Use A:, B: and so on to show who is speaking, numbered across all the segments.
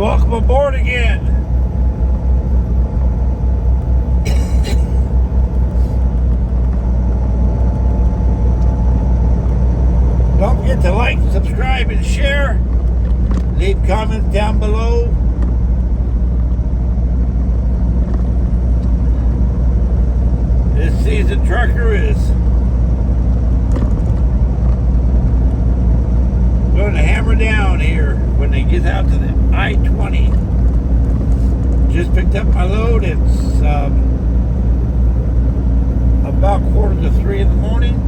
A: welcome aboard again. Don't forget to like, subscribe, and share. Leave comments down below. This seasoned trucker is going to hammer down here when they get out to the I-20. Just picked up my load. It's about 2:45 in the morning.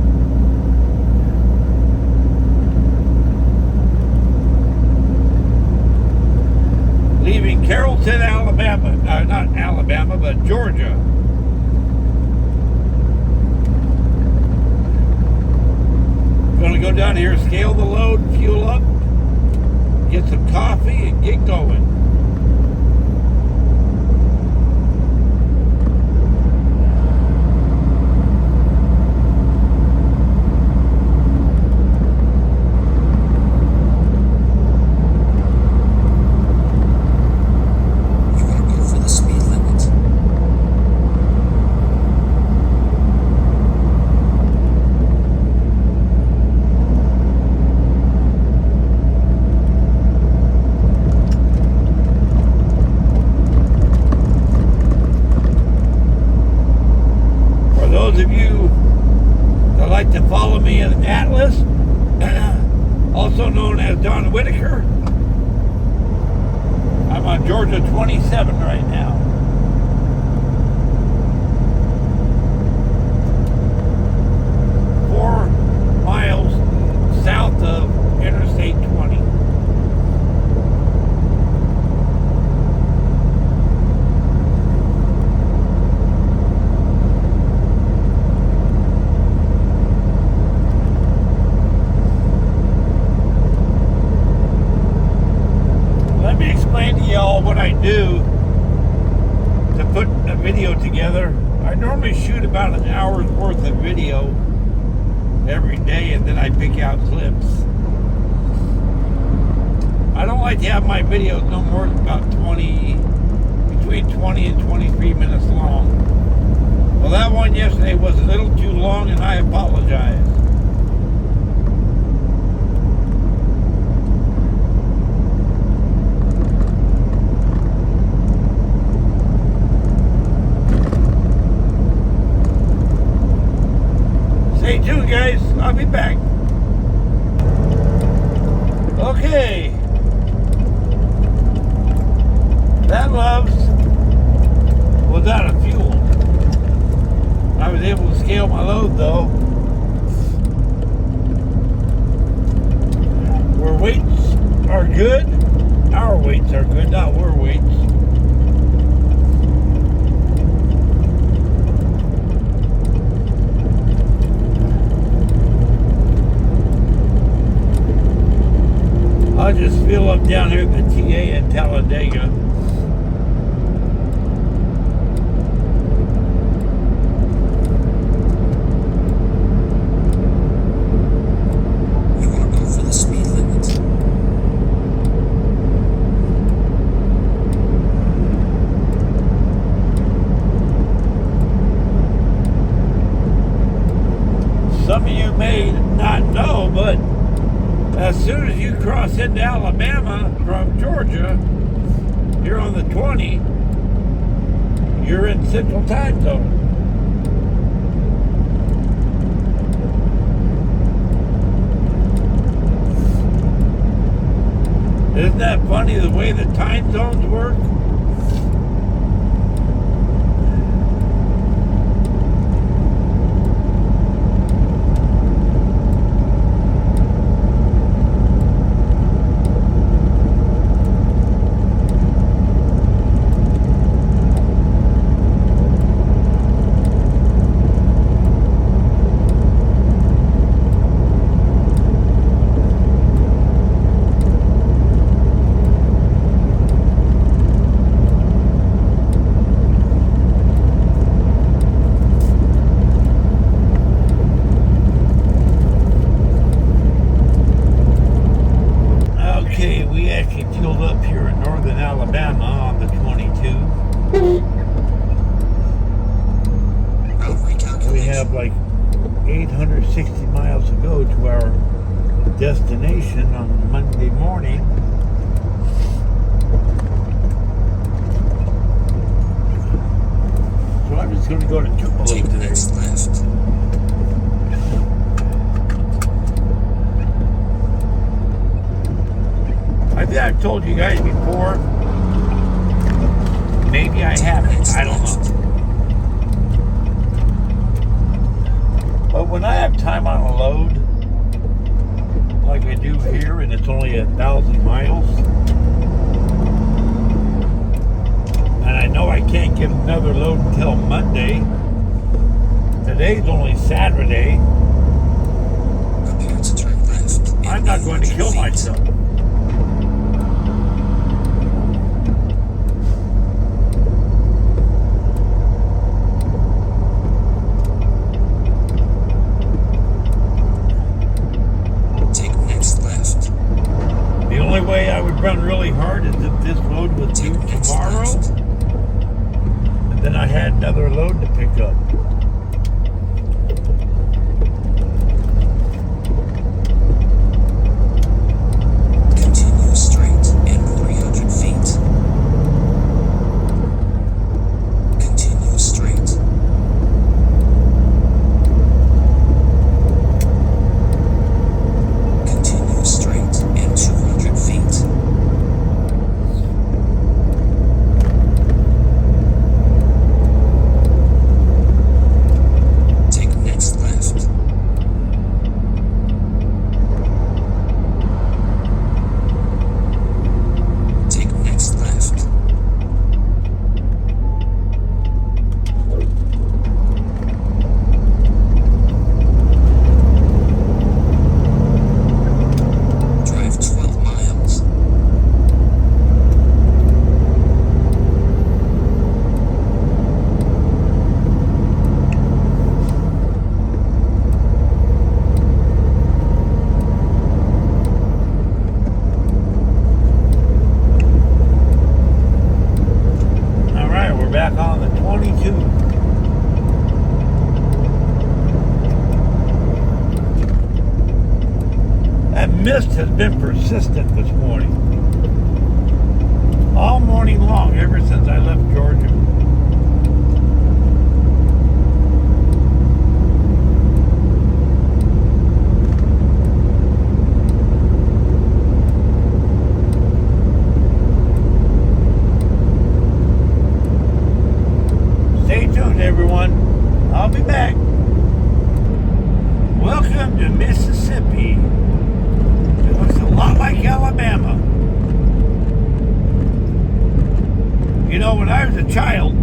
A: Leaving Carrollton, Alabama. Not Alabama, but Georgia. Going to go down here, scale the load, fuel up, get some coffee, and get going. Those of you that like to follow me in Atlas, also known as Don Whitaker, I'm on Georgia 27 right now. Four miles south of Interstate 20. What I do to put a video together. I normally shoot about an hour's worth of video every day, and then I pick out clips. I don't like to have my videos no more than about between 20 and 23 minutes long. Well, that one yesterday was a little too long, and I apologize. Stay tuned, guys. I'll be back. Okay. That loves was out of fuel. I was able to scale my load though. Where weights are good, our weights are good, not where weights. I'll just fill up down here at the TA in Talladega.
B: You are over the speed limit.
A: Some of you may not know, but as soon as you cross into Alabama from Georgia, you're on the 20, you're in Central Time Zone. Isn't that funny the way the time zones work? actually fueled up here in northern Alabama on the 22.
B: Route recalculation.
A: We have like 860 miles to go to our destination on Monday morning. So I'm just going to go to Tupelo
B: Take
A: today.
B: next left.
A: I think I've told you guys before. Maybe I haven't. I don't know. But when I have time on a load, like I do here, and it's only 1,000 miles, and I know I can't get another load until Monday. Today's only Saturday.
B: Prepare to turn left. in
A: I'm not going to
B: 100
A: kill
B: feet.
A: myself.
B: Take next left.
A: The only way I would run really hard is if this load was due
B: Take next
A: tomorrow,
B: left.
A: and then I had another load to pick up.
B: Continue straight in 300 feet. Continue straight. Continue straight in 200 feet. Take next left. Take next left. Drive 12 miles.
A: All right, we're back on the 22. That mist has been persistent this morning. All morning long, ever since I left Georgia. Stay tuned, everyone. I'll be back. Welcome to Mississippi. It looks a lot like Alabama. You know, when I was a child,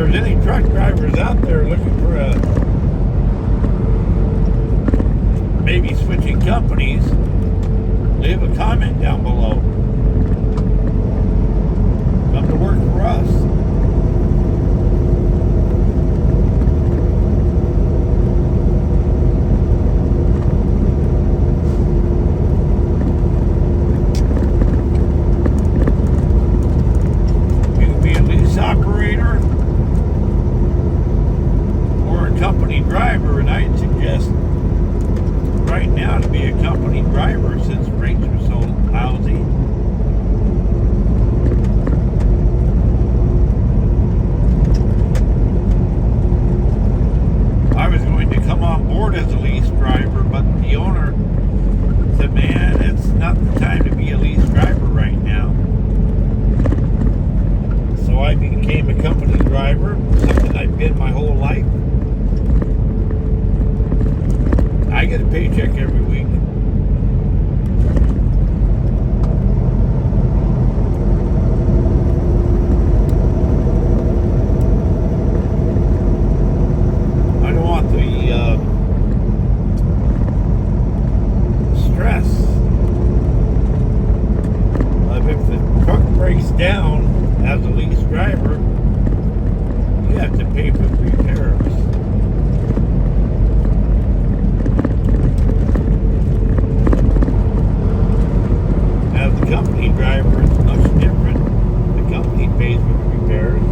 A: there's any truck drivers out there looking for maybe switching companies, leave a comment down below. Come to work for us. You can be a lease operator or a company driver, and I'd suggest right now to be a company driver since rates are so lousy. I was going to come on board as a lease driver, but the owner said, man, it's not the time to be a lease driver right now. So I became a company driver, something I've been my whole life. I get a paycheck every week. I don't want the stress of if the truck breaks down as a lease driver, you have to pay for repairs. Company driver is much different. The company pays for the repairs.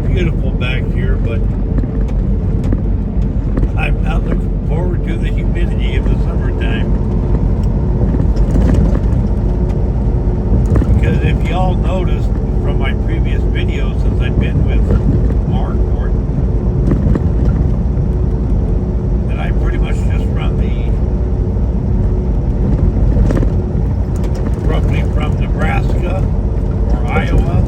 A: Beautiful back here, but I'm not looking forward to the humidity of the summertime. Because if y'all noticed from my previous videos, since I've been with Mark, that I pretty much just run roughly from Nebraska or Iowa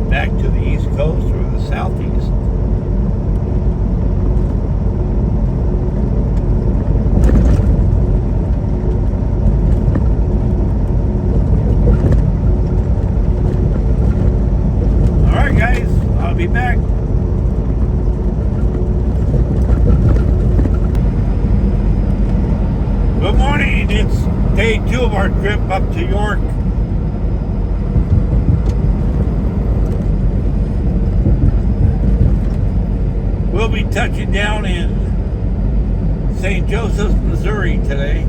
A: back to the East Coast or the Southeast. Alright guys, I'll be back. Good morning, it's day 2 of our trip up to York. We'll be touching down in St. Joseph's, Missouri today.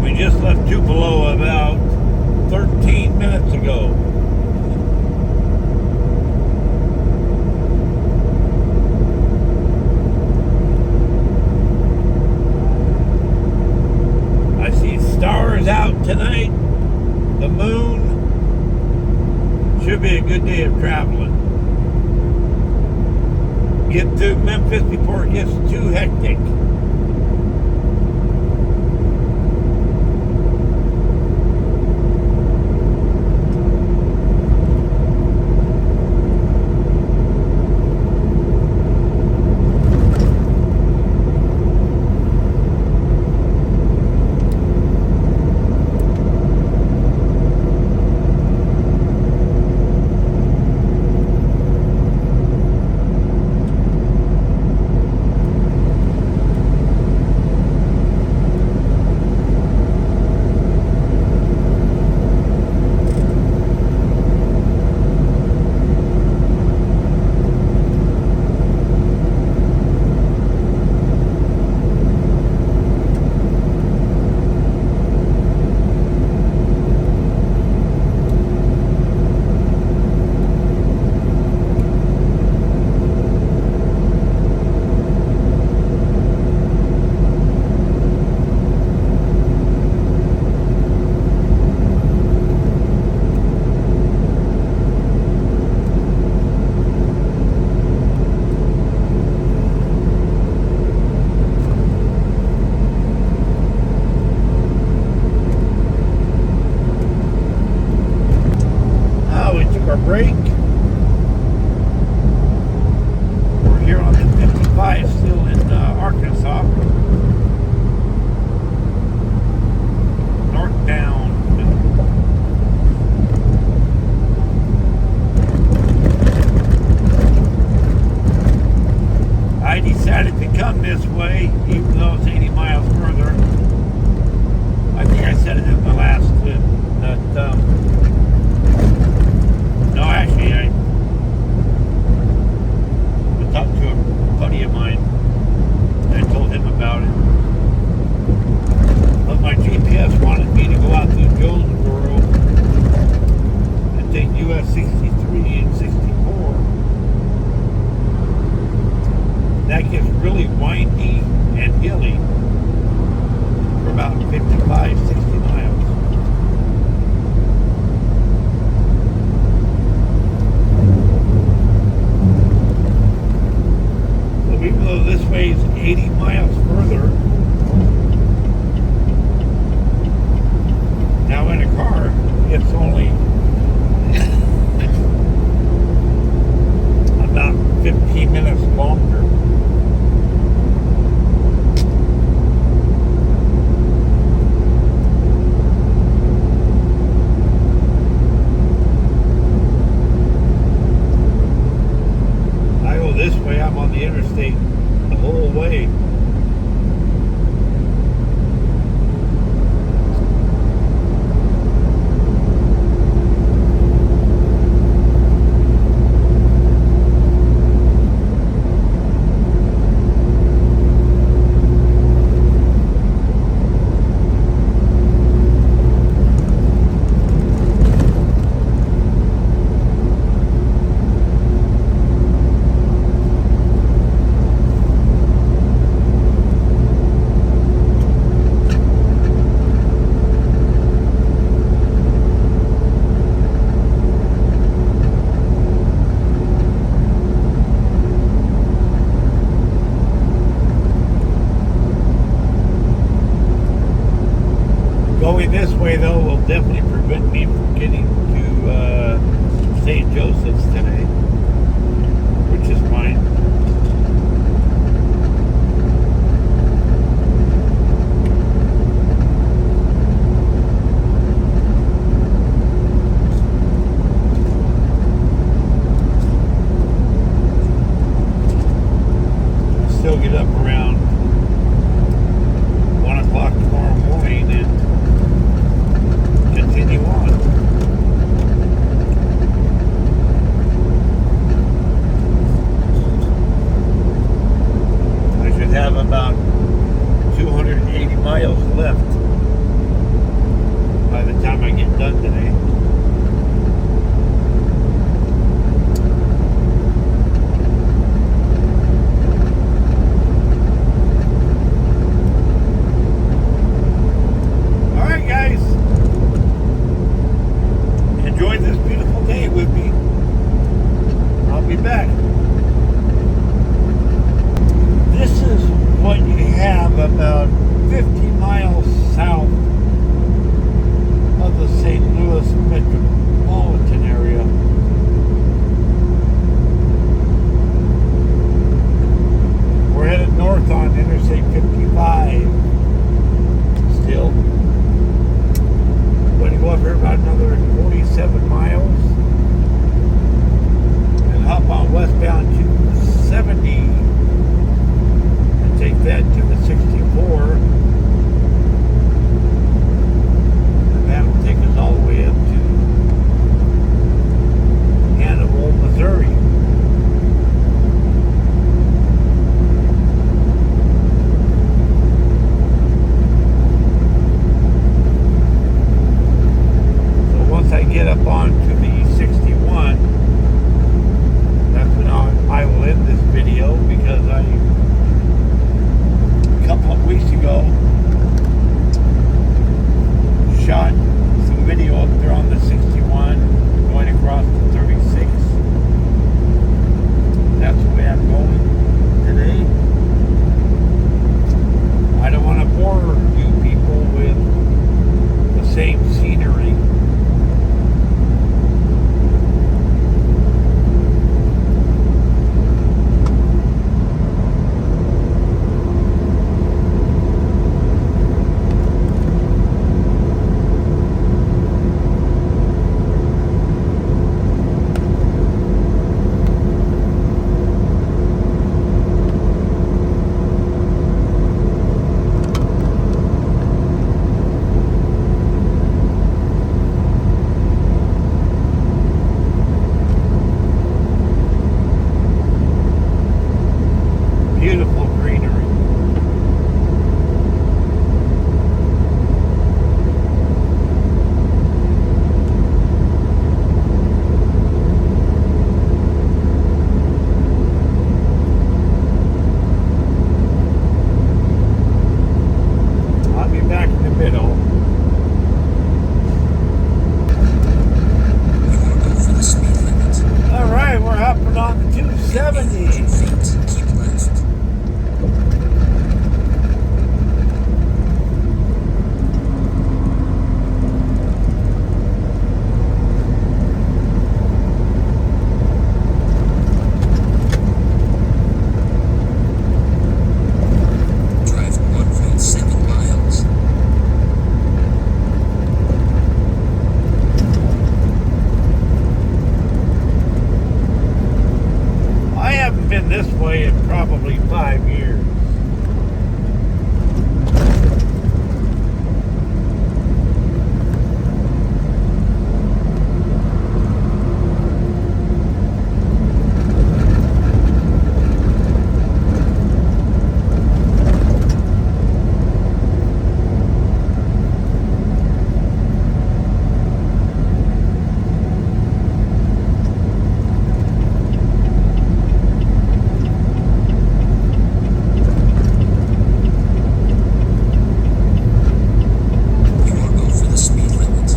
A: We just left Tupelo about 13 minutes ago. Out tonight, the moon, should be a good day of traveling. Get to Memphis before it gets too hectic. I decided to come this way, even though it's 80 miles further. I think I said it in the last clip that, no, actually, I talked to a buddy of mine. I told him about it. But my GPS wanted me to go out to Jonesboro and take US 63 and 64. That gets really windy and hilly for about 55, 60 miles. So even though this way is 80 miles further, now in a car, it's only about 15 minutes longer. This way, I'm on the interstate the whole way. Going this way, though, will definitely prevent me from getting to St. Joseph's today, which is fine. Still get up around 1 o'clock tomorrow morning and continue on. I should have about 280 miles left by the time I get done today. probably 5 years.
B: You are over the speed limit.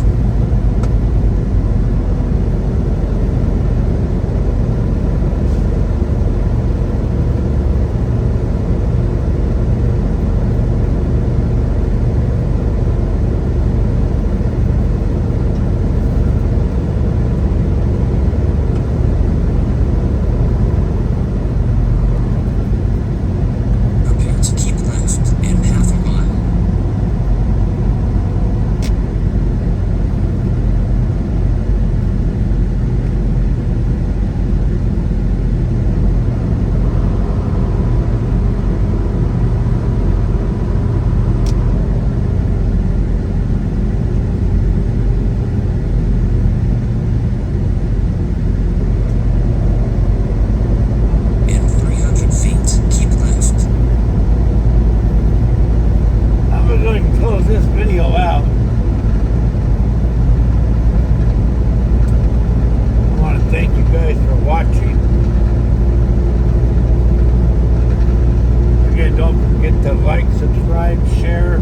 B: Prepare to keep left in half a mile. In 300 feet, keep left.
A: I'm going to close this video out. I want to thank you guys for watching. Again, don't forget to like, subscribe, share,